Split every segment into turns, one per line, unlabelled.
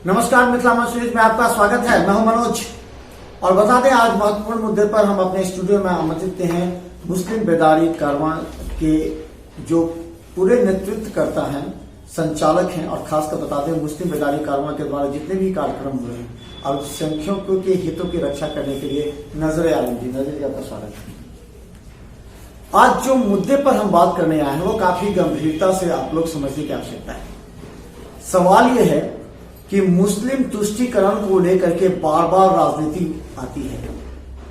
नमस्कार मिथिला सीरीज में आपका स्वागत है। मैं हूं मनोज और बता दें आज महत्वपूर्ण मुद्दे पर हम अपने स्टूडियो में आमंत्रित हैं मुस्लिम बेदारी कारवां के जो पूरे नेतृत्व करता है, संचालक हैं और खासकर बता दें मुस्लिम बेदारी कारवां के द्वारा जितने भी कार्यक्रम हुए हैं अल्पसंख्यकों के हितों की रक्षा करने के लिए नजर आलम जी। नजर जी आपका स्वागत है। आज जो मुद्दे पर हम बात करने आए हैं वो काफी गंभीरता से आप लोग समझने की आवश्यकता है। सवाल यह है कि मुस्लिम तुष्टीकरण को लेकर के बार बार राजनीति आती है।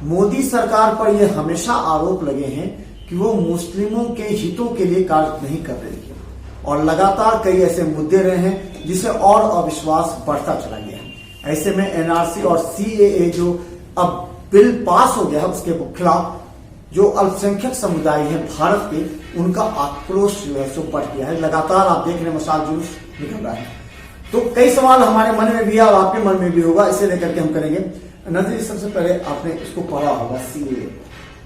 मोदी सरकार पर यह हमेशा आरोप लगे हैं कि वो मुस्लिमों के हितों के लिए कार्य नहीं कर रही है और लगातार कई ऐसे मुद्दे रहे हैं जिससे और अविश्वास बढ़ता चला गया है। ऐसे में एनआरसी और सीएए जो अब बिल पास हो गया है उसके खिलाफ जो अल्पसंख्यक समुदाय है भारत के, उनका आक्रोश जो है सो बढ़ गया है। लगातार आप देख रहे हैं मशाल जुलूस निकल रहा है। तो कई सवाल हमारे मन में भी है और आपके मन में भी होगा, इसे लेकर के हम करेंगे। नजर सबसे पहले आपने इसको पढ़ा होगा सीएए,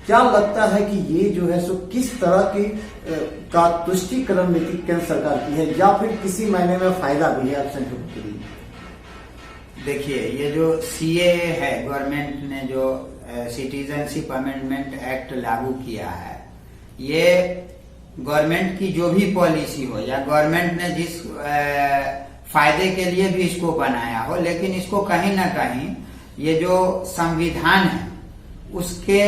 क्या लगता है कि ये जो है सो किस तरह की का तुष्टीकरण नीति केंद्र सरकार की है या फिर किसी महीने में फायदा भी है अल्पसंख्यकों के लिए?
देखिए, ये जो सीएए है, गवर्नमेंट ने जो सिटीजनशिप अमेंडमेंट एक्ट लागू किया है, ये गवर्नमेंट की जो भी पॉलिसी हो या गवर्नमेंट ने जिस फायदे के लिए भी इसको बनाया हो, लेकिन इसको कहीं ना कहीं ये जो संविधान है उसके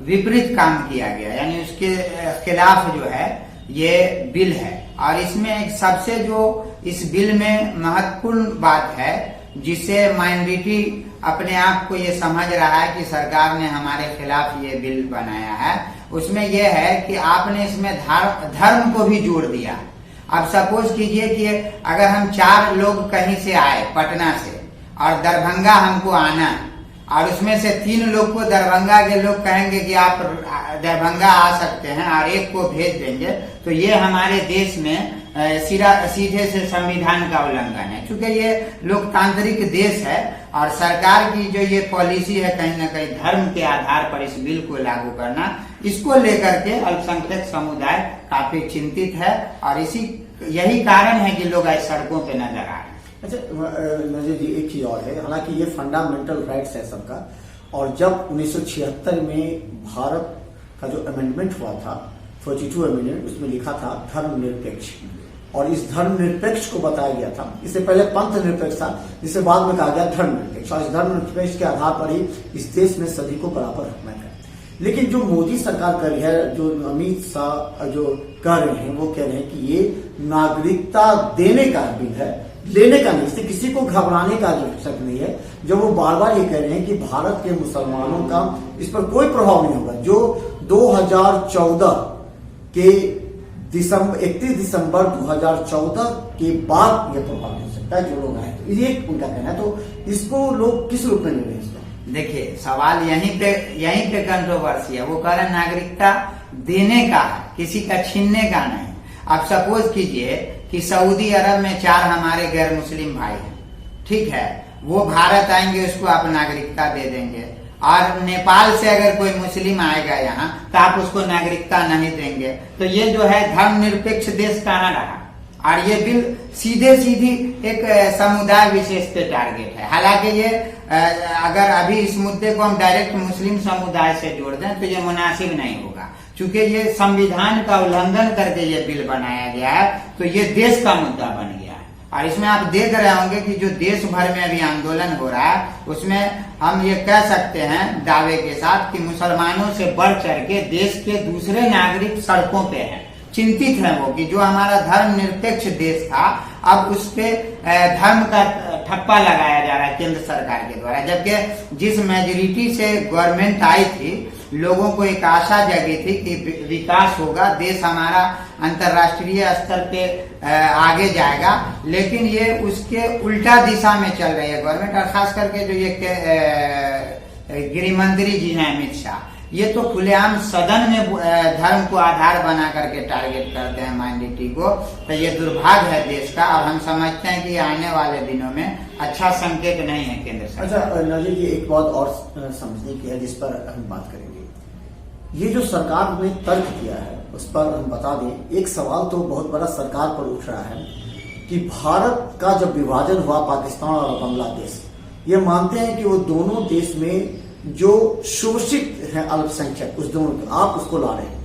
विपरीत काम किया गया, यानी उसके खिलाफ जो है ये बिल है। और इसमें एक सबसे जो इस बिल में महत्वपूर्ण बात है जिसे माइनॉरिटी अपने आप को ये समझ रहा है कि सरकार ने हमारे खिलाफ ये बिल बनाया है, उसमें यह है कि आपने इसमें धर्म को भी जोड़ दिया। अब सपोज कीजिए कि अगर हम 4 लोग कहीं से आए पटना से और दरभंगा हमको आना और उसमें से 3 लोग को दरभंगा के लोग कहेंगे कि आप दरभंगा आ सकते हैं और एक को भेज देंगे, तो ये हमारे देश में सीधे से संविधान का उल्लंघन है। क्योंकि ये लोकतांत्रिक देश है और सरकार की जो ये पॉलिसी है कहीं ना कहीं धर्म के आधार पर इस बिल को लागू करना, इसको लेकर के अल्पसंख्यक समुदाय काफी चिंतित है और यही कारण है कि लोग आज सड़कों पे नजर आ रहे हैं।
अच्छा नजीर जी, एक चीज और है, हालांकि ये फंडामेंटल राइट्स है सबका, और जब 1976 में भारत का जो अमेंडमेंट हुआ था 42 अमेंडमेंट, उसमें लिखा था धर्मनिरपेक्ष, और इस धर्मनिरपेक्ष को बताया गया था। इससे पहले पंथ निरपेक्ष था, जिसे बाद में कहा गया धर्मनिरपेक्ष, और इस धर्मनिरपेक्ष के आधार पर ही इस देश में सभी को बराबर रखना है। लेकिन जो मोदी सरकार कर रही है, जो अमित शाह जो कह रहे हैं, वो कह रहे हैं कि ये नागरिकता देने का बिल है, लेने का नहीं। इससे किसी को घबराने का आवश्यक नहीं है। जब वो बार बार ये कह रहे हैं कि भारत के मुसलमानों का इस पर कोई प्रभाव नहीं होगा, जो 2014 के 31 दिसंबर 2014 के बाद ये प्रभाव हो सकता है जो लोग आए, तो ये उनका कहना है। तो इसको लोग किस रूप में ले रहे हैं?
देखिए, सवाल यहीं पे कंट्रोवर्सी है। वो कह रहे नागरिकता देने का है, किसी का छीनने का नहीं। अब सपोज कीजिए कि सऊदी अरब में 4 हमारे गैर मुस्लिम भाई हैं, ठीक है, वो भारत आएंगे, उसको आप नागरिकता दे देंगे, और नेपाल से अगर कोई मुस्लिम आएगा यहाँ तो आप उसको नागरिकता नहीं देंगे, तो ये जो है धर्मनिरपेक्ष देश कहाँ रहा? और ये बिल सीधी एक समुदाय विशेष पे टारगेट है। हालांकि ये अगर अभी इस मुद्दे को हम डायरेक्ट मुस्लिम समुदाय से जोड़ दें तो ये मुनासिब नहीं होगा, क्योंकि ये संविधान का उल्लंघन करके ये बिल बनाया गया है, तो ये देश का मुद्दा बन गया है। और इसमें आप देख रहे होंगे कि जो देश भर में अभी आंदोलन हो रहा है, उसमें हम ये कह सकते हैं दावे के साथ कि मुसलमानों से बढ़ चढ़ के देश के दूसरे नागरिक सड़कों पे हैं, चिंतित है वो कि जो हमारा धर्मनिरपेक्ष देश था अब उस पे धर्म का ठप्पा लगाया जा रहा है केंद्र सरकार के द्वारा। जबकि जिस मेजोरिटी से गवर्नमेंट आई थी, लोगों को एक आशा जगी थी कि विकास होगा, देश हमारा अंतर्राष्ट्रीय स्तर पे आगे जाएगा, लेकिन ये उसके उल्टा दिशा में चल रही है गवर्नमेंट। और खास करके जो ये गृह मंत्री जी हैं अमित शाह, ये तो खुलेआम सदन में धर्म को आधार बना करके टारगेट करते हैं माइनॉरिटी को। तो ये दुर्भाग्य है देश का, और हम समझते हैं कि आने वाले दिनों में अच्छा संकेत नहीं है केंद्र सरकार।
अच्छा नजीर जी, एक बात और समझने की है जिस पर हम बात करेंगे। ये जो सरकार ने तर्क दिया है उस पर हम बता दें, एक सवाल तो बहुत बड़ा सरकार पर उठ रहा है कि भारत का जब विभाजन हुआ पाकिस्तान और बांग्लादेश, ये मानते हैं कि वो दोनों देश में जो शोषित है अल्पसंख्यक, उस दोनों को आप उसको ला रहे हैं।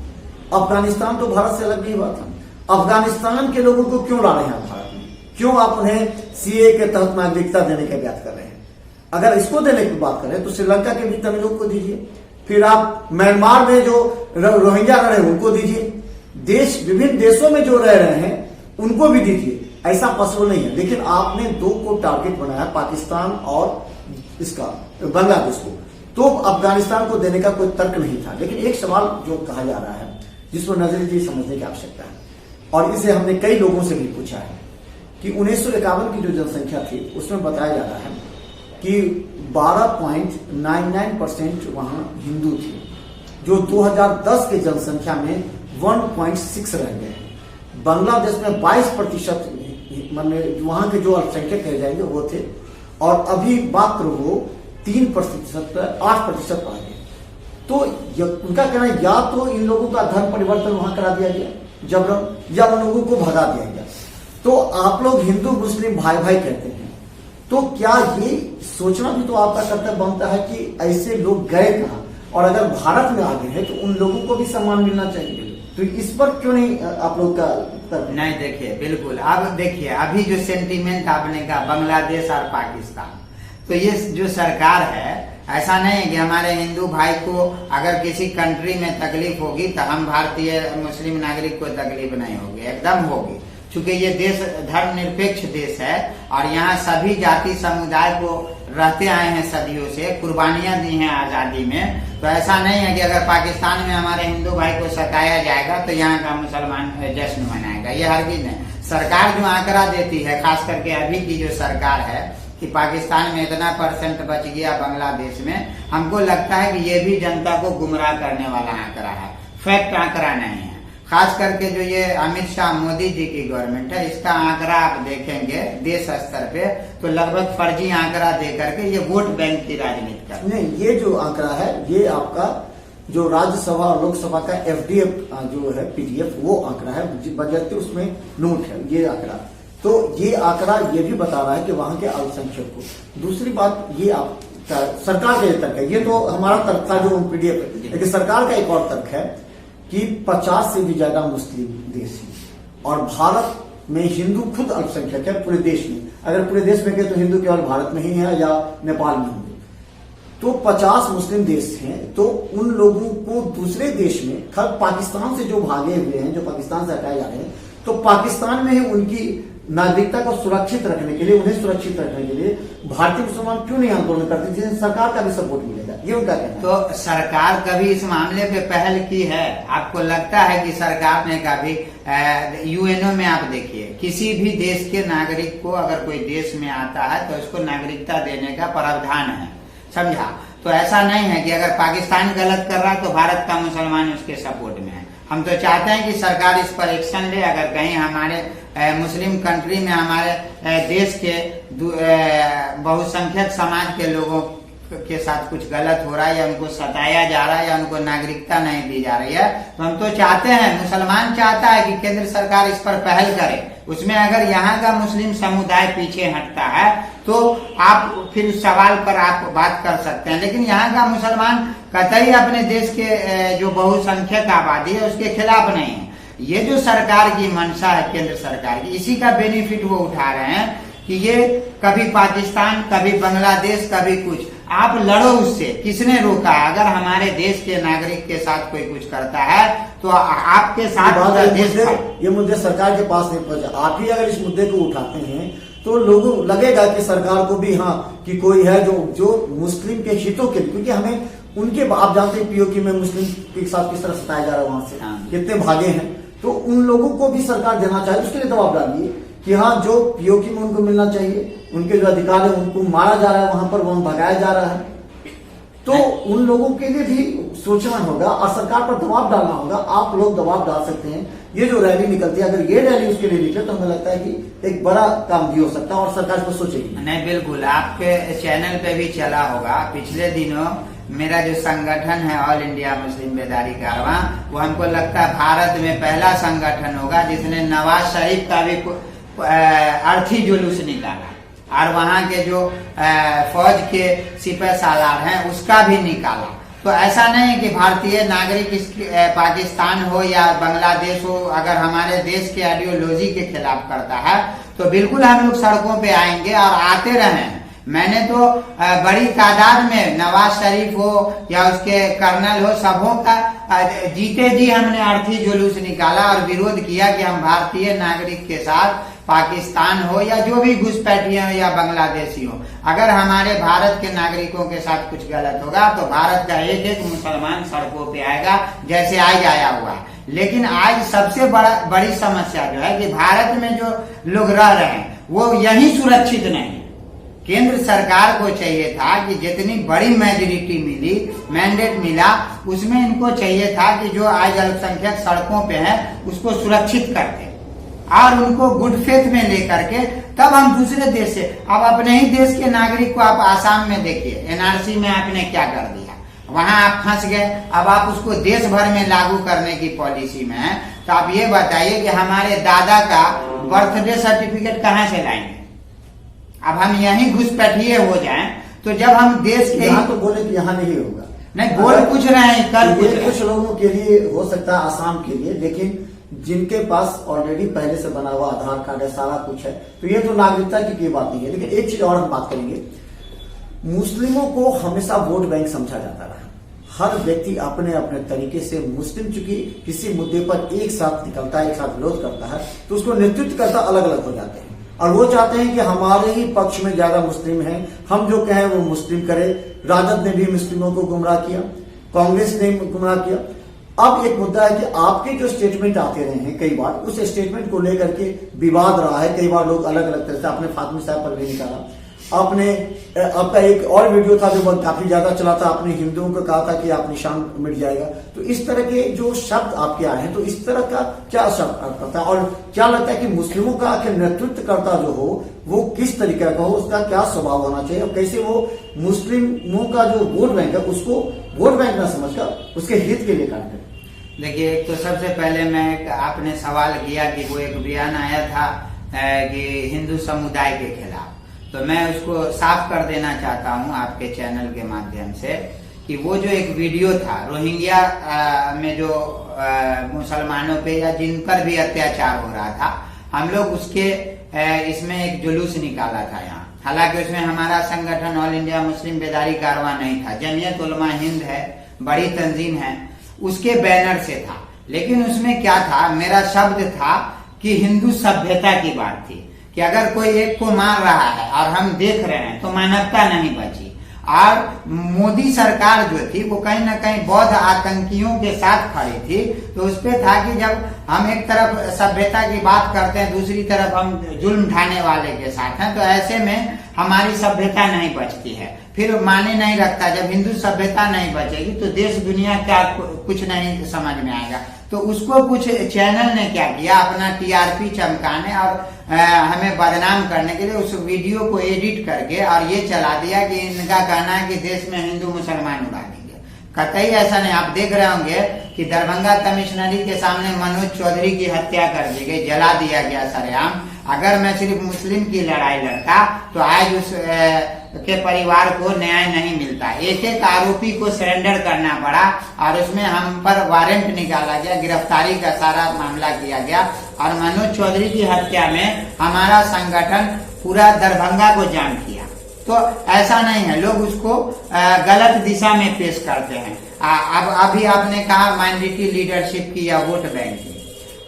अफगानिस्तान तो भारत से अलग नहीं हुआ था। अफगानिस्तान के लोगों को क्यों ला रहे हैं भारत में? क्यों आप उन्हें सीए के तहत नागरिकता देने की बात कर रहे हैं? अगर इसको देने की बात करें तो श्रीलंका के भी तमिलों को दीजिए, फिर आप म्यांमार में जो रोहिंग्या रह रहे हैं उनको दीजिए, देश विभिन्न देशों में जो रह रहे हैं उनको भी दीजिए। ऐसा पॉसिबल नहीं है। लेकिन आपने दो को टारगेट बनाया, पाकिस्तान और इसका बांग्लादेश को, तो अफगानिस्तान को देने का कोई तर्क नहीं था। लेकिन एक सवाल जो कहा जा रहा है जिसको नजरिए समझने की आवश्यकता है, और इसे हमने कई लोगों से भी पूछा है कि 1951 की जो जनसंख्या थी उसमें बताया जा रहा है कि 12.99% वहां हिंदू थे, जो 2010 के जनसंख्या में 1.6 रह गए। बांग्लादेश में 22% वहां के जो अल्पसंख्यक कहे जाएंगे वो थे, और अभी मात्र वो 3%, 8% रह गए। तो उनका कहना है या तो इन लोगों का धर्म परिवर्तन वहां करा दिया गया जबरन, या उन लोगों को भगा दिया गया। तो आप लोग हिंदू मुस्लिम भाई भाई कहते हैं, तो क्या ये सोचना भी तो आपका कर्तव्य बनता है कि ऐसे लोग गए कहां, और अगर भारत में आगे हैं तो उन लोगों को भी सम्मान मिलना चाहिए। तो इस पर क्यों नहीं आप लोग का
नहीं? देखिए, बिल्कुल। अब देखिए, अभी जो सेंटीमेंट आपने कहा बांग्लादेश और पाकिस्तान, तो ये जो सरकार है, ऐसा नहीं है कि हमारे हिंदू भाई को अगर किसी कंट्री में तकलीफ होगी तो हम भारतीय मुस्लिम नागरिक को तकलीफ नहीं होगी, एकदम होगी। चूंकि ये देश धर्मनिरपेक्ष देश है और यहाँ सभी जाति समुदाय को रहते आए हैं सदियों से, कुर्बानियां दी हैं आजादी में। तो ऐसा नहीं है कि अगर पाकिस्तान में हमारे हिंदू भाई को सताया जाएगा तो यहाँ का मुसलमान जश्न मनाएगा, ये हरगिज नहीं। सरकार जो आंकड़ा देती है, खास करके अभी की जो सरकार है कि पाकिस्तान में इतना % बच गया, बांग्लादेश में, हमको लगता है कि ये भी जनता को गुमराह करने वाला आंकड़ा है, फैक्ट आंकड़ा नहीं है। खास करके जो ये अमित शाह मोदी जी की गवर्नमेंट है, इसका आंकड़ा आप देखेंगे देश स्तर पे तो लगभग फर्जी आंकड़ा दे करके ये वोट बैंक की राजनीति कर।
नहीं, ये जो आंकड़ा है ये आपका जो राज्यसभा और लोकसभा का FDF जो है PDF, वो आंकड़ा है, बजट उसमें नोट है ये आंकड़ा। तो ये आंकड़ा ये भी बता रहा है कि वहां के अल्पसंख्यक को। दूसरी बात, ये आप सरकार का ये तर्क है, ये तो हमारा तर्क था जो PDF है, लेकिन सरकार का एक और तर्क है कि 50 से भी ज्यादा मुस्लिम देश हैं और भारत में हिंदू खुद अल्पसंख्यक है पूरे देश में। अगर पूरे देश में कहें तो हिंदू केवल भारत में ही है या नेपाल में होंगे। तो 50 मुस्लिम देश हैं, तो उन लोगों को दूसरे देश में, खास पाकिस्तान से जो भागे हुए हैं, जो पाकिस्तान से हटाए जा रहे हैं, तो पाकिस्तान में ही उनकी नागरिकता को सुरक्षित रखने के लिए, उन्हें सुरक्षित रखने के लिए भारतीय मुसलमान क्यों नहीं आंदोलन करते, जिससे सरकार का भी सपोर्ट मिलेगा, ये उनका कहना है।
तो सरकार कभी इस मामले पे पहल की है? आपको लगता है कि सरकार ने कभी UNO में आप देखिए, किसी भी देश के नागरिक को अगर कोई देश में आता है तो उसको नागरिकता देने का प्रावधान है, समझा? तो ऐसा नहीं है कि अगर पाकिस्तान गलत कर रहा है तो भारत का मुसलमान उसके सपोर्ट में है। हम तो चाहते हैं कि सरकार इस पर एक्शन ले। अगर कहीं हमारे मुस्लिम कंट्री में हमारे देश के बहुसंख्यक समाज के लोगों के साथ कुछ गलत हो रहा है या उनको सताया जा रहा है या उनको नागरिकता नहीं दी जा रही है, तो हम तो चाहते हैं, मुसलमान चाहता है कि केंद्र सरकार इस पर पहल करे। उसमें अगर यहाँ का मुस्लिम समुदाय पीछे हटता है तो आप फिर उस सवाल पर आप बात कर सकते हैं, लेकिन यहाँ का मुसलमान कतई अपने देश के जो बहुसंख्यक आबादी है उसके खिलाफ नहीं है। ये जो सरकार की मंशा है, केंद्र सरकार की, इसी का बेनिफिट वो उठा रहे हैं कि ये कभी पाकिस्तान, कभी बांग्लादेश, कभी कुछ, आप लड़ो उससे, किसने रोका? अगर हमारे देश के नागरिक के साथ कोई कुछ करता है तो आपके साथ पूरा देश।
ये मुद्दे सरकार के पास नहीं पहुंचा। आप ही अगर इस मुद्दे को उठाते हैं तो लोगों लगेगा कि सरकार को भी कि कोई है जो मुस्लिम के हितों के लिए, क्योंकि हमें उनके, आप जानते हैं POK में मुस्लिम के साथ किस तरह सताया जा रहा है, वहां से कितने भागे हैं, तो उन लोगों को भी सरकार देना चाहिए। उसके लिए दबाव डालिए कि जो POK में उनको मिलना चाहिए, उनके जो अधिकार है उनको मारा जा रहा है वहां पर, वहां भगाया जा रहा है, तो उन लोगों के लिए भी सोचना होगा और सरकार पर दबाव डालना होगा। आप लोग दबाव डाल सकते हैं। ये जो रैली निकलती है, अगर ये रैली उसके लिए निकले तो हमें लगता है कि एक बड़ा काम भी हो सकता है और सरकार इसको सोचेगी।
नहीं, बिल्कुल। आपके चैनल पे भी चला होगा, पिछले दिनों मेरा जो संगठन है ऑल इंडिया मुस्लिम बेदारी कारवां, वो हमको लगता है भारत में पहला संगठन होगा जिसने नवाज शरीफ का भी अर्थी जुलूस निकाला, और वहां के जो फौज के सिपह सालार हैं उसका भी निकाला। तो ऐसा नहीं है कि भारतीय नागरिक पाकिस्तान हो या बांग्लादेश हो, अगर हमारे देश के आइडियोलॉजी के खिलाफ करता है तो बिल्कुल हम लोग सड़कों पे आएंगे और आते रहे। मैंने तो बड़ी तादाद में नवाज शरीफ हो या उसके कर्नल हो, सबों का जीते जी हमने अर्थी जुलूस निकाला और विरोध किया कि हम भारतीय नागरिक के साथ पाकिस्तान हो या जो भी घुसपैठिए हो या बांग्लादेशी हो, अगर हमारे भारत के नागरिकों के साथ कुछ गलत होगा तो भारत का एक एक मुसलमान सड़कों पे आएगा, जैसे आज आया हुआ है। लेकिन आज सबसे बड़ी समस्या जो है कि भारत में जो लोग रह रहे हैं वो यही सुरक्षित नहीं। केंद्र सरकार को चाहिए था कि जितनी बड़ी मेजोरिटी मिली, मैंडेट मिला, उसमें इनको चाहिए था कि जो आज अल्पसंख्यक सड़कों पे है उसको सुरक्षित करते और उनको गुड फेथ में लेकर के तब हम दूसरे देश से, अब अपने ही देश के नागरिक को आप आसाम में देखिए, एनआरसी में आपने क्या कर दिया, वहां आप फंस गए। अब आप उसको देश भर में लागू करने की पॉलिसी में है, तो आप ये बताइए कि हमारे दादा का बर्थडे सर्टिफिकेट कहाँ से लाएंगे? अब हम यहीं घुसपैठिए हो जाएं तो जब हम देश के
यहाँ तो बोले कि यहाँ नहीं होगा,
नहीं बोल कुछ रहे हैं, कर
कुछ लोगों के लिए हो सकता है, आसाम के लिए, लेकिन जिनके पास ऑलरेडी पहले से बना हुआ आधार कार्ड है, सारा कुछ है, तो ये तो नागरिकता की बात नहीं है। लेकिन एक चीज और हम बात करेंगे, मुस्लिमों को हमेशा वोट बैंक समझा जाता रहा। हर व्यक्ति अपने अपने तरीके से, मुस्लिम चूंकि किसी मुद्दे पर एक साथ निकलता है, एक साथ विरोध करता है, तो उसको नेतृत्व करता अलग अलग हो जाते हैं और वो चाहते हैं कि हमारे ही पक्ष में ज्यादा मुस्लिम हैं, हम जो कहें वो मुस्लिम करे। राजद ने भी मुस्लिमों को गुमराह किया, कांग्रेस ने गुमराह किया। अब एक मुद्दा है कि आपके जो स्टेटमेंट आते रहे हैं, कई बार उस स्टेटमेंट को लेकर के विवाद रहा है, कई बार लोग अलग अलग तरह से, आपने फातिमी साहब पर भी निकाला, आपका एक और वीडियो था जो काफी ज्यादा चला था, आपने हिंदुओं को कहा था कि आप निशान मिट जाएगा। तो इस तरह के जो शब्द आपके आए हैं, तो इस तरह का क्या शब्द करता है और क्या लगता है कि मुस्लिमों का आखिर नेतृत्व करता जो हो वो किस तरीके का हो, उसका क्या स्वभाव होना चाहिए और कैसे वो मुस्लिमों का जो वोट बैंक है उसको वोट बैंक न समझकर उसके हित के लिए काम करे?
देखिए, एक तो सबसे पहले मैं, आपने सवाल किया कि वो एक बयान आया था कि हिंदू समुदाय के खिलाफ, तो मैं उसको साफ कर देना चाहता हूं आपके चैनल के माध्यम से कि वो जो एक वीडियो था रोहिंग्या में जो मुसलमानों पे या जिन पर भी अत्याचार हो रहा था, हम लोग उसके इसमें एक जुलूस निकाला था यहाँ। हालांकि उसमें हमारा संगठन ऑल इंडिया मुस्लिम बेदारी कारवां नहीं था, जमीयत उलमा हिंद है, बड़ी तंजीम है, उसके बैनर से था। लेकिन उसमें क्या था, मेरा शब्द था कि हिंदू सभ्यता की बात थी कि अगर कोई एक को मार रहा है और हम देख रहे हैं तो मानवता नहीं बची। और मोदी सरकार जो थी वो कहीं ना कहीं बौद्ध आतंकियों के साथ खड़ी थी, तो उस पे था कि जब हम एक तरफ सभ्यता की बात करते हैं, दूसरी तरफ हम जुल्म ढाने वाले के साथ हैं, तो ऐसे में हमारी सभ्यता नहीं बचती है, फिर माने नहीं रखता। जब हिंदू सभ्यता नहीं बचेगी तो देश दुनिया क्या कुछ नहीं समझ में आएगा। तो उसको कुछ चैनल ने क्या किया, अपना टीआरपी चमकाने और हमें बदनाम करने के लिए उस वीडियो को एडिट करके और ये चला दिया कि इनका कहना है कि देश में हिंदू मुसलमान उड़ा देंगे। कतई ऐसा नहीं। आप देख रहे होंगे कि दरभंगा कमिश्नरी के सामने मनोज चौधरी की हत्या कर दी गई, जला दिया गया सरेआम। अगर मैं सिर्फ मुस्लिम की लड़ाई लड़ता तो आज उस के परिवार को न्याय नहीं मिलता। एक एक आरोपी को सरेंडर करना पड़ा और उसमें हम पर वारंट निकाला गया, गिरफ्तारी का सारा मामला किया गया और मनोज चौधरी की हत्या में हमारा संगठन पूरा दरभंगा को जाम किया। तो ऐसा नहीं है, लोग उसको गलत दिशा में पेश करते हैं। अब अभी आपने कहा माइनॉरिटी लीडरशिप की या वोट बैंक की,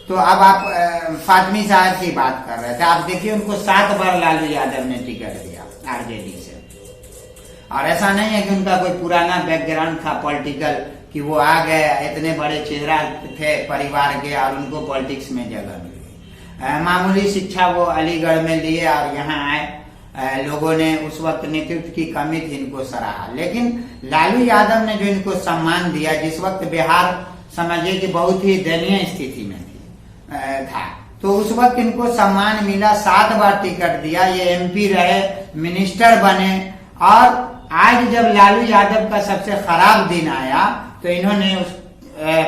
तो अब आप फातिमी साहब की बात कर रहे थे। आप देखिए, उनको 7 बार लालू यादव ने टिकट दिया आरजेडी से, और ऐसा नहीं है कि उनका कोई पुराना बैकग्राउंड था पॉलिटिकल कि वो आ गए, इतने बड़े चेहरा थे परिवार के और उनको पॉलिटिक्स में जगह मिली। मामूली शिक्षा वो अलीगढ़ में लिए और यहाँ आए। लोगों ने उस वक्त नेतृत्व की कमी थी, इनको सराहा। लेकिन लालू यादव ने जो इनको सम्मान दिया, जिस वक्त बिहार समझिए कि बहुत ही दयनीय स्थिति में था, तो उस वक्त इनको सम्मान मिला, 7 बार टिकट दिया, ये एमपी रहे, मिनिस्टर बने। और आज जब लालू यादव का सबसे खराब दिन आया तो इन्होंने उस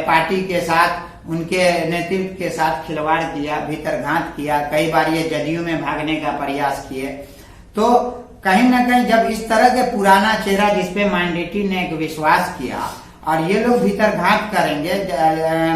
पार्टी के साथ उनके नेतृत्व के साथ खिलवाड़ किया, भीतरघात किया, कई बार ये जदयू में भागने का प्रयास किए। तो कहीं ना कहीं जब इस तरह के पुराना चेहरा जिसपे माइनॉरिटी ने एक विश्वास किया और ये लोग भीतरघात करेंगे,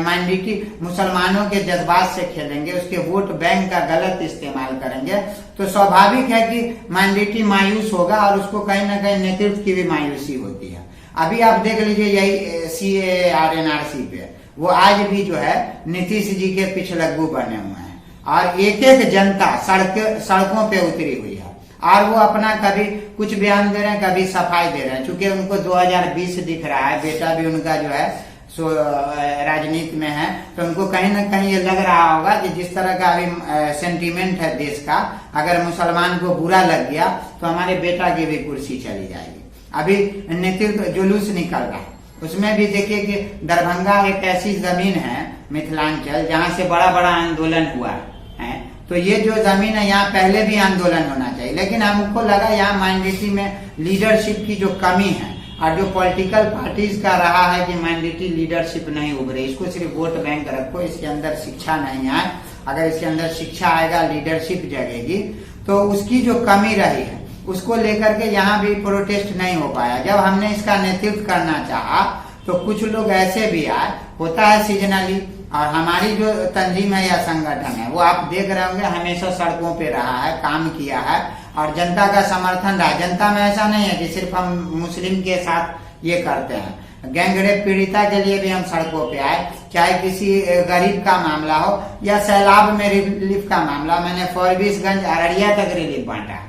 माइनॉरिटी मुसलमानों के जज्बात से खेलेंगे, उसके वोट बैंक का गलत इस्तेमाल करेंगे, तो स्वाभाविक है कि माइनॉरिटी मायूस होगा और उसको कहीं ना कहीं नेतृत्व की भी मायूसी होती है। अभी आप देख लीजिए यही CAR-NRC पे वो आज भी जो है नीतीश जी के पिछलग्गू बने हुए हैं और एक एक जनता सड़कों पे उतरी हुई है और वो अपना कभी कुछ बयान दे रहे हैं, कभी सफाई दे रहे हैं। चूंकि उनको 2020 दिख रहा है, बेटा भी उनका जो है सो राजनीति में है, तो उनको कहीं ना कहीं ये लग रहा होगा कि जिस तरह का अभी सेंटीमेंट है देश का, अगर मुसलमान को बुरा लग गया तो हमारे बेटा की भी कुर्सी चली जाएगी। अभी नेतृत्व जुलूस निकल रहा है, उसमें भी देखिए कि दरभंगा एक ऐसी जमीन है मिथिलांचल जहाँ से बड़ा बड़ा आंदोलन हुआ है, तो ये जो जमीन है यहाँ पहले भी आंदोलन होना चाहिए, लेकिन हमको लगा यहाँ माइनॉरिटी में लीडरशिप की जो कमी है और जो पॉलिटिकल पार्टीज का रहा है कि माइनॉरिटी लीडरशिप नहीं उभरे, इसको सिर्फ वोट बैंक रखो, इसके अंदर शिक्षा नहीं आए। अगर इसके अंदर शिक्षा आएगा, लीडरशिप जगेगी, तो उसकी जो कमी रही है उसको लेकर के यहाँ भी प्रोटेस्ट नहीं हो पाया। जब हमने इसका नेतृत्व करना चाहा तो कुछ लोग ऐसे भी आए, होता है सीजनली, और हमारी जो तंजीम है या संगठन है वो आप देख रहे होंगे हमेशा सड़कों पे रहा है, काम किया है और जनता का समर्थन रहा। जनता में ऐसा नहीं है कि सिर्फ हम मुस्लिम के साथ ये करते हैं, गैंगरेप पीड़िता के लिए भी हम सड़कों पे आए, चाहे किसी गरीब का मामला हो या सैलाब में रिलीफ का मामला, मैंने फॉरबिसगंज अररिया तक रिलीफ बांटा,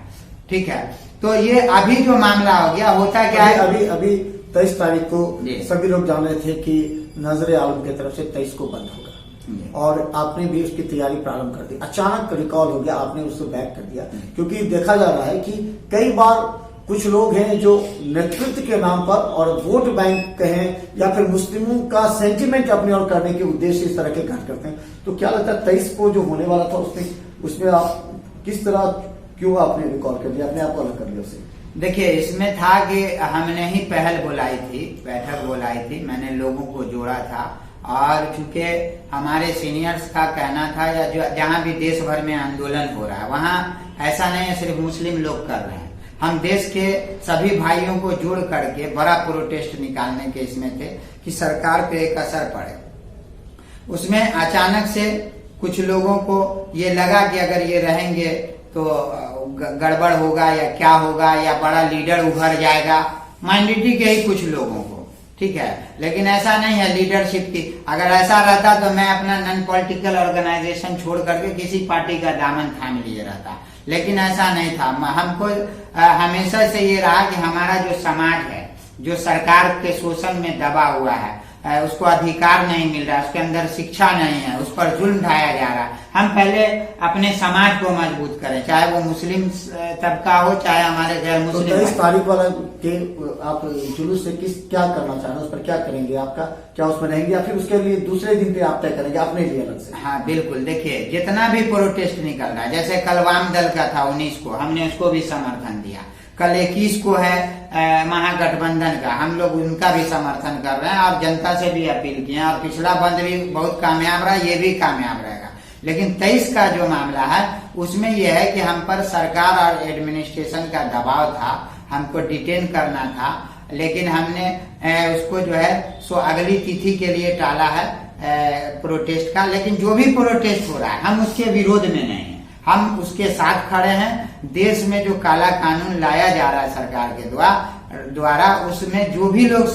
ठीक है। तो ये अभी जो मामला हो गया, होता क्या है,
अभी 23 तारीख को सभी लोग जान रहे थे कि नजर आलम की तरफ से 23 को बंद होगा और आपने भी उसकी तैयारी प्रारंभ कर दी। अचानक रिकॉल हो गया, आपने उसको बैक कर दिया, क्योंकि देखा जा रहा है कि कई बार कुछ लोग हैं जो नेतृत्व के नाम पर और वोट बैंक कहें या फिर मुस्लिमों का सेंटिमेंट अपनी ओर करने के उद्देश्य इस तरह के कार्य करते हैं। तो क्या लगता है 23 को जो होने वाला था उसमें आप किस तरह, क्यों आपने रिकॉल कर दिया, अपने आप को अलग कर लिया उससे?
देखिए, इसमें था कि हमने ही पहल बुलाई थी, बैठक बुलाई थी, मैंने लोगों को जोड़ा था और चूंकि हमारे सीनियर्स का कहना था या जो जहाँ भी देश भर में आंदोलन हो रहा है वहाँ ऐसा नहीं है सिर्फ मुस्लिम लोग कर रहे हैं, हम देश के सभी भाइयों को जोड़ करके बड़ा प्रोटेस्ट निकालने के इसमें थे कि सरकार पे एक असर पड़े। उसमें अचानक से कुछ लोगों को ये लगा कि अगर ये रहेंगे तो गड़बड़ होगा या क्या होगा या बड़ा लीडर उभर जाएगा, माइनॉरिटी के ही कुछ लोगों को, ठीक है। लेकिन ऐसा नहीं है लीडरशिप की, अगर ऐसा रहता तो मैं अपना नॉन पॉलिटिकल ऑर्गेनाइजेशन छोड़ करके किसी पार्टी का दामन थाम लिए रहता, लेकिन ऐसा नहीं था। हमको हमेशा से ये रहा कि हमारा जो समाज है, जो सरकार के शोषण में दबा हुआ है, उसको अधिकार नहीं मिल रहा, उसके अंदर शिक्षा नहीं है, उस पर जुल्म ढाया जा रहा है, हम पहले अपने समाज को मजबूत करें, चाहे वो मुस्लिम तबका हो चाहे हमारे गैर मुस्लिम।
तो 23 तारीख वाला के आप जुलूस से क्या करना चाह रहे हैं, उस पर क्या करेंगे, आपका क्या उसमें रहेंगे या फिर उसके लिए दूसरे दिन पे आप तय करेंगे अपने लिए अलग से?
हाँ बिल्कुल, देखिए जितना भी प्रोटेस्ट निकल रहा है, जैसे कल वाम दल का था 19 को, हमने उसको भी समर्थन दिया, कल 21 को है महागठबंधन का, हम लोग उनका भी समर्थन कर रहे हैं और जनता से भी अपील किए और पिछला बंद भी बहुत कामयाब रहा, ये भी कामयाब रहेगा। लेकिन 23 का जो मामला है उसमें यह है कि हम पर सरकार और एडमिनिस्ट्रेशन का दबाव था, हमको डिटेन करना था, लेकिन हमने उसको जो है सो अगली तिथि के लिए टाला है प्रोटेस्ट का। लेकिन जो भी प्रोटेस्ट हो रहा है हम उसके विरोध में नहीं है, हम उसके साथ खड़े हैं। देश में जो काला कानून लाया जा रहा है सरकार के द्वारा, उसमें जो भी लोग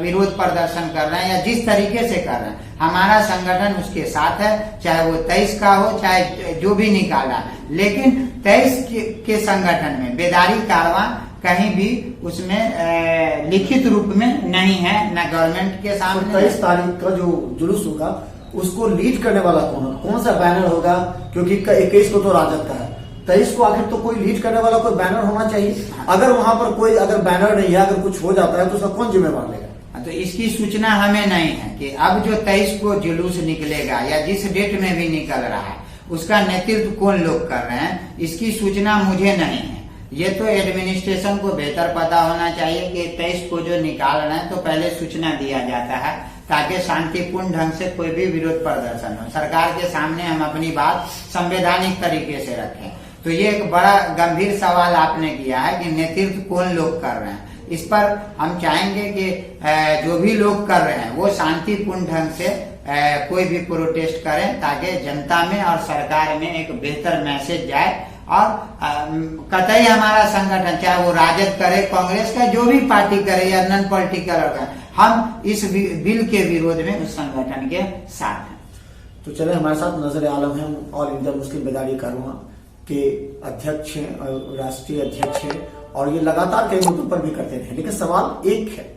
विरोध प्रदर्शन कर रहे हैं या जिस तरीके से कर रहे हैं, हमारा संगठन उसके साथ है, चाहे वो 23 का हो चाहे जो भी निकाला। लेकिन 23 के संगठन में बेदारी कारवां कहीं भी उसमें लिखित रूप में नहीं है, न गवर्नमेंट के सामने।
23 तारीख का जो जुलूस होगा उसको लीड करने वाला कौन सा बैनर होगा, क्योंकि 21 को तो राजद का है, 23 को आखिर तो कोई लीड करने वाला कोई बैनर होना चाहिए। अगर वहां पर कोई अगर बैनर नहीं है, अगर कुछ हो जाता है तो उसका कौन जिम्मेवार लेगा?
तो इसकी सूचना हमें नहीं है कि अब जो 23 को जुलूस निकलेगा या जिस डेट में भी निकल रहा है उसका नेतृत्व कौन लोग कर रहे हैं, इसकी सूचना मुझे नहीं है। ये तो एडमिनिस्ट्रेशन को बेहतर पता होना चाहिए कि 23 को जो निकाल रहे हैं तो पहले सूचना दिया जाता है, ताकि शांतिपूर्ण ढंग से कोई भी विरोध प्रदर्शन हो, सरकार के सामने हम अपनी बात संवैधानिक तरीके से रखें। तो ये एक बड़ा गंभीर सवाल आपने किया है कि नेतृत्व कौन लोग कर रहे हैं। इस पर हम चाहेंगे कि जो भी लोग कर रहे हैं वो शांतिपूर्ण ढंग से कोई भी प्रोटेस्ट करें, ताकि जनता में और सरकार में एक बेहतर मैसेज जाए। और कतई हमारा संगठन, चाहे वो राजद करे, कांग्रेस का, जो भी पार्टी करे या नॉन पॉलिटिकल, हम इस बिल के विरोध में उस संगठन के साथ हैं।
तो चले, हमारे साथ नजर आलम है, ऑल इंडिया मुस्लिम बेदारी कारवां के अध्यक्ष हैं, राष्ट्रीय अध्यक्ष हैं, और ये लगातार कई मुद्दों पर भी करते रहे। लेकिन सवाल एक है,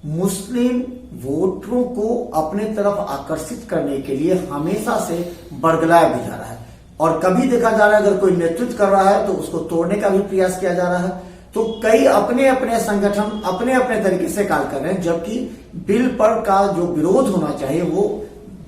मुस्लिम वोटरों को अपने तरफ आकर्षित करने के लिए हमेशा से बरगलाया भी जा रहा है, और कभी देखा जा रहा है अगर कोई नेतृत्व कर रहा है तो उसको तोड़ने का भी प्रयास किया जा रहा है। तो कई अपने अपने संगठन अपने अपने तरीके से कार्य कर रहे हैं, जबकि बिल पर का जो विरोध होना चाहिए वो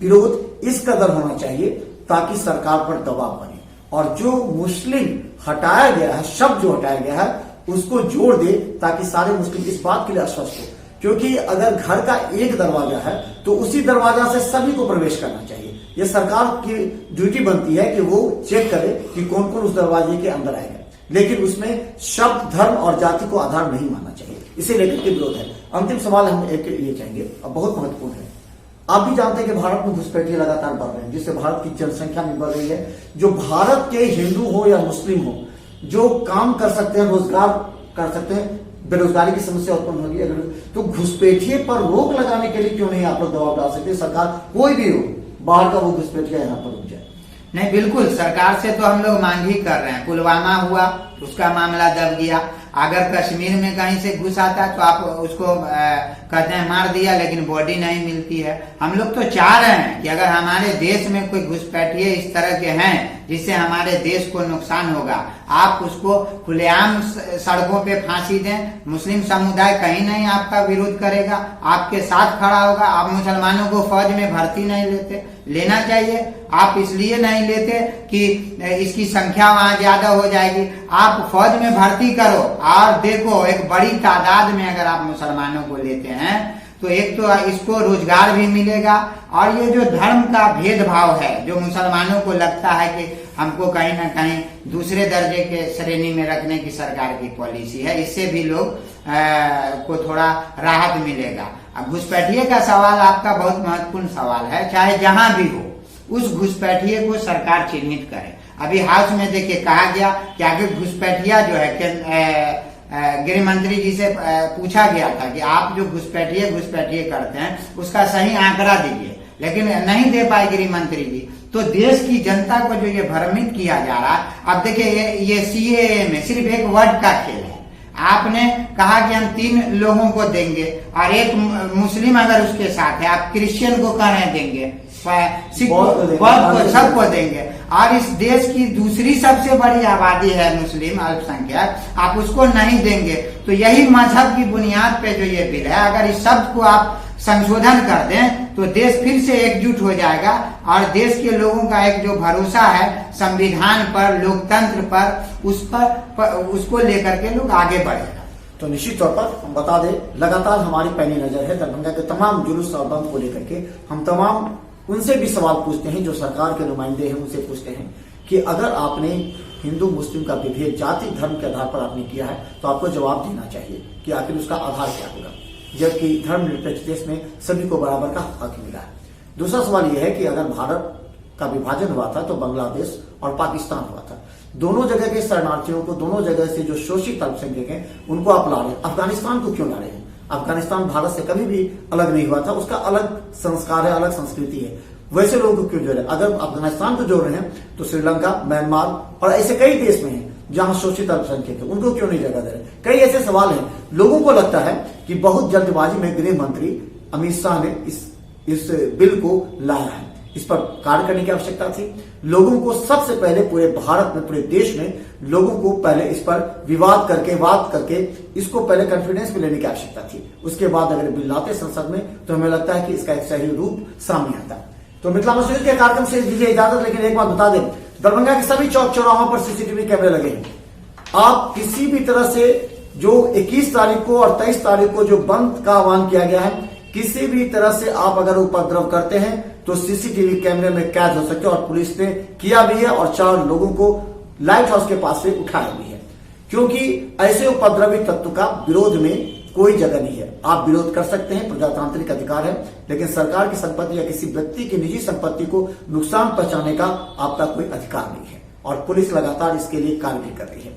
विरोध इस कदर होना चाहिए ताकि सरकार पर दबाव बने, और जो मुस्लिम हटाया गया है, शब्द जो हटाया गया है, उसको जोड़ दे ताकि सारे मुस्लिम इस बात के लिए आश्वस्त हो। क्योंकि अगर घर का एक दरवाजा है तो उसी दरवाजा से सभी को प्रवेश करना चाहिए। ये सरकार की ड्यूटी बनती है कि वो चेक करे कि कौन कौन उस दरवाजे के अंदर आएगा, लेकिन उसमें शब्द, धर्म और जाति को आधार नहीं मानना चाहिए। इसे लेकर के विरोध है। अंतिम सवाल हम एक ये चाहेंगे, अब बहुत महत्वपूर्ण है। आप भी जानते हैं कि भारत में घुसपैठिए लगातार बढ़ रहे हैं, जिससे भारत की जनसंख्या में बढ़ रही है। जो भारत के हिंदू हो या मुस्लिम हो, जो काम कर सकते हैं, रोजगार कर सकते हैं, बेरोजगारी की समस्या उत्पन्न होगी। अगर तो घुसपैठिए पर रोक लगाने के लिए क्यों नहीं आप लोग दबाव डाल सकते? सरकार कोई भी हो, बाहर का वो घुसपैठिया यहाँ पर रुक जाए।
नहीं, बिल्कुल, सरकार से तो हम लोग मांग ही कर रहे हैं। पुलवामा हुआ, उसका मामला दब गया। अगर कश्मीर में कहीं से घुस आता है तो आप उसको कहते हैं मार दिया, लेकिन बॉडी नहीं मिलती है। हम लोग तो चाह रहे हैं कि अगर हमारे देश में कोई घुसपैठिए इस तरह के हैं जिससे हमारे देश को नुकसान होगा, आप उसको खुलेआम सड़कों पे फांसी दें। मुस्लिम समुदाय कहीं नहीं आपका विरोध करेगा, आपके साथ खड़ा होगा। आप मुसलमानों को फौज में भर्ती नहीं लेना चाहिए। आप इसलिए नहीं लेते कि इसकी संख्या वहां ज्यादा हो जाएगी। आप फौज में भर्ती करो, और देखो एक बड़ी तादाद में अगर आप मुसलमानों को लेते हैं तो एक तो इसको रोजगार भी मिलेगा, और ये जो धर्म का भेदभाव है, जो मुसलमानों को लगता है कि हमको कहीं ना कहीं दूसरे दर्जे के श्रेणी में रखने की सरकार की पॉलिसी है, इससे भी लोग को थोड़ा राहत मिलेगा। अब घुसपैठिए का सवाल आपका बहुत महत्वपूर्ण सवाल है। चाहे जहां भी हो, उस घुसपैठिए को सरकार चिन्हित करे। अभी हाउस में देखिए कहा गया कि आगे घुसपैठिया जो है, गृह मंत्री जी से पूछा गया था कि आप जो घुसपैठिए करते हैं उसका सही आंकड़ा दीजिए, लेकिन नहीं दे पाए गृह मंत्री जी। तो देश की जनता को जो ये भ्रमित किया जा रहा है, अब देखिए ये सीएए में सिर्फ एक वर्ड का खेल है। आपने कहा कि हम 3 लोगों को देंगे और एक मुस्लिम अगर उसके साथ है, आप क्रिश्चियन को कह रहे देंगे, सबको देंगे। और इस देश की दूसरी सबसे बड़ी आबादी है मुस्लिम अल्पसंख्यक, आप उसको नहीं देंगे। तो यही मजहब की बुनियाद पे जो ये बिल है, अगर इस शब्द को आप संशोधन कर दें तो देश फिर से एकजुट हो जाएगा, और देश के लोगों का एक जो भरोसा है संविधान पर, लोकतंत्र पर, उसको लेकर के लोग आगे बढ़ेगा।
तो निश्चित तौर पर हम बता दें, लगातार हमारी पैनी नजर है दरभंगा के तमाम जुलूस और बंद को लेकर के। हम तमाम उनसे भी सवाल पूछते हैं जो सरकार के नुमाइंदे हैं, उनसे पूछते हैं कि अगर आपने हिंदू मुस्लिम का विभेद जाति धर्म के आधार पर आपने किया है तो आपको जवाब देना चाहिए कि आखिर उसका आधार क्या होगा, जबकि धर्मनिरपेक्ष देश में सभी को बराबर का हक मिला है। दूसरा सवाल यह है कि अगर भारत का विभाजन हुआ था तो बांग्लादेश और पाकिस्तान हुआ था। दोनों जगह के शरणार्थियों को, दोनों जगह से जो शोषित अल्पसंख्यक हैं, उनको आप ला रहे हैं। अफगानिस्तान को क्यों ला रहे हैं? अफगानिस्तान भारत से कभी भी अलग नहीं हुआ था, उसका अलग संस्कार है, अलग संस्कृति है। वैसे लोगों को क्यों जोड़ रहे हैं? अगर अफगानिस्तान को जोड़ रहे हैं तो श्रीलंका, म्यांमार और ऐसे कई देश में हैं जहां शोषित अल्पसंख्यक है, उनको क्यों नहीं जगह दे रहे? कई ऐसे सवाल हैं। लोगों को लगता है कि बहुत जल्दबाजी में गृह मंत्री अमित शाह ने इस बिल को लाया है। इस पर कार्य करने की आवश्यकता थी। लोगों को सबसे पहले पूरे भारत में, पूरे देश में लोगों को पहले इस पर विवाद करके, बात करके इसको पहले कॉन्फिडेंस में लेने की आवश्यकता थी। उसके बाद अगर बिल लाते संसद में तो हमें लगता है कि इसका एक सही रूप सामने आता। तो मिथिला मस्जिद के कार्यक्रम से दीजिए इजाजत, लेकिन एक बात बता दें, दरभंगा के सभी चौक चौराहों पर सीसीटीवी कैमरे लगे हैं। आप किसी भी तरह से जो 21 तारीख को और 23 तारीख को जो बंद का आह्वान किया गया है, किसी भी तरह से आप अगर उपद्रव करते हैं तो सीसीटीवी कैमरे में कैद हो सकते हैं, और पुलिस ने किया भी है और 4 लोगों को लाइट हाउस के पास से उठाया भी है। क्योंकि ऐसे उपद्रवी तत्व का विरोध में कोई जगह नहीं है। आप विरोध कर सकते हैं, प्रजातांत्रिक अधिकार है, लेकिन सरकार की संपत्ति या किसी व्यक्ति की निजी संपत्ति को नुकसान पहुंचाने का आपका कोई अधिकार नहीं है, और पुलिस लगातार इसके लिए कार्य भी कर रही है।